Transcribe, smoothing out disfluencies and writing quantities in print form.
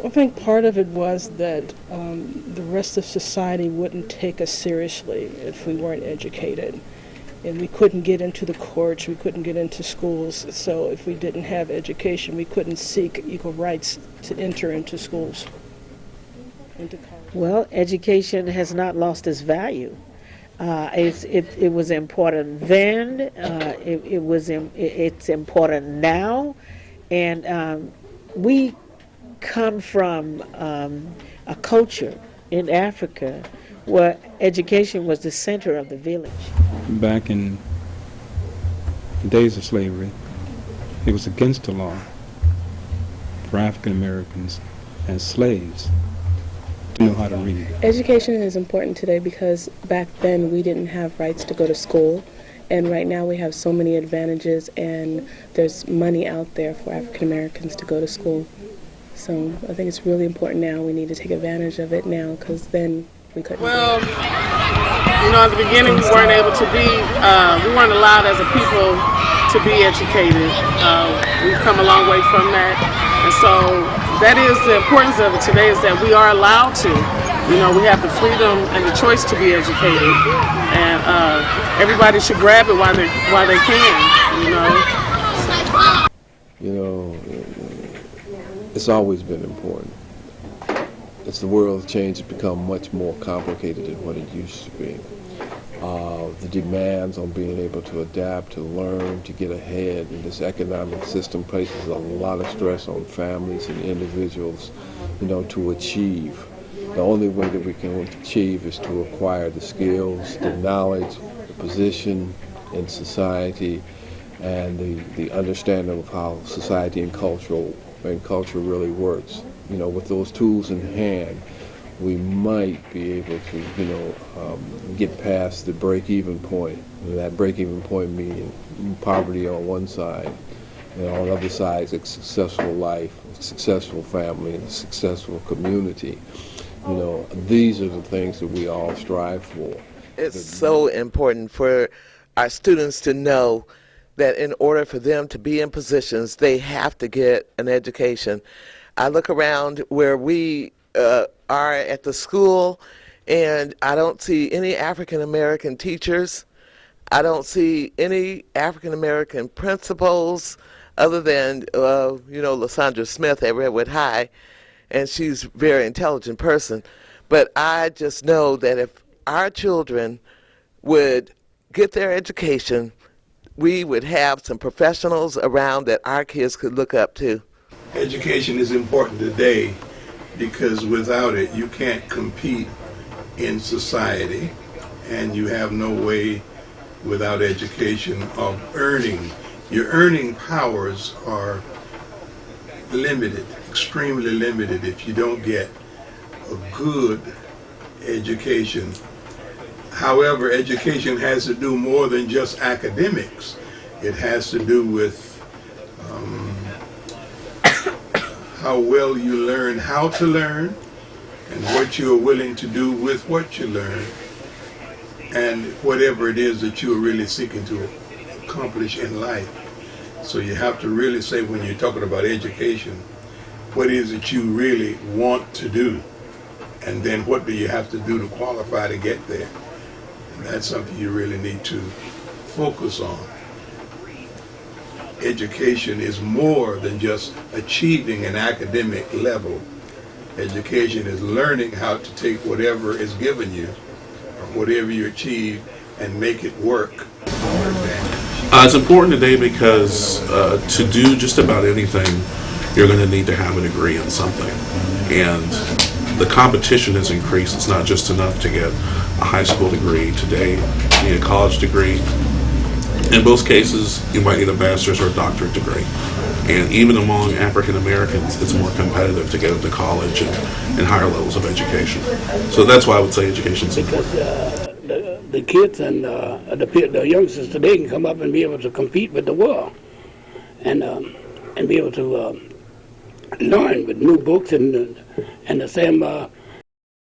I think part of it was that the rest of society wouldn't take us seriously if we weren't educated. And we couldn't get into the courts, we couldn't get into schools. So if we didn't have education, we couldn't seek equal rights to enter into schools, into college. Well, education has not lost its value. It was important then. It's important now, and we come from a culture in Africa where education was the center of the village. Back in the days of slavery, it was against the law for African Americans as slaves to know how to read. Education is important today because back then we didn't have rights to go to school, and right now we have so many advantages, and there's money out there for African Americans to go to school. So I think it's really important now. We need to take advantage of it now because then we couldn't. Well, at the beginning we weren't able to be, we weren't allowed as a people to be educated. We've come a long way from that. And so that is the importance of it today, is that we are allowed to. We have the freedom and the choice to be educated. And everybody should grab it while they can, It's always been important. As the world changed, it's become much more complicated than what it used to be. The demands on being able to adapt, to learn, to get ahead in this economic system places a lot of stress on families and individuals, to achieve. The only way that we can achieve is to acquire the skills, the knowledge, the position in society, and the understanding of how society and culture really works. With those tools in hand, we might be able to, get past the break-even point. And that break-even point meaning poverty on one side, and on the other side, a successful life, a successful family, and a successful community. These are the things that we all strive for. It's so important for our students to know that in order for them to be in positions, they have to get an education. I look around where we are at the school, and I don't see any African American teachers. I don't see any African American principals other than, Lysandra Smith at Redwood High, and she's a very intelligent person. But I just know that if our children would get their education, we would have some professionals around that our kids could look up to. Education is important today because without it you can't compete in society, and you have no way without education of earning. Your earning powers are limited, extremely limited, if you don't get a good education. However, education has to do more than just academics. It has to do with how well you learn how to learn, and what you're willing to do with what you learn, and whatever it is that you're really seeking to accomplish in life. So you have to really say, when you're talking about education, what is it you really want to do, and then what do you have to do to qualify to get there. And that's something you really need to focus on. Education is more than just achieving an academic level. Education is learning how to take whatever is given you, or whatever you achieve, and make it work. It's important today because to do just about anything, you're going to need to have a degree in something. And the competition has increased. It's not just enough to get a high school degree. Today, you need a college degree. In most cases, you might need a bachelor's or a doctorate degree. And even among African Americans, it's more competitive to get into college and higher levels of education. So that's why I would say education is important. The kids and the youngsters today can come up and be able to compete with the world, and be able to learn with new books and the same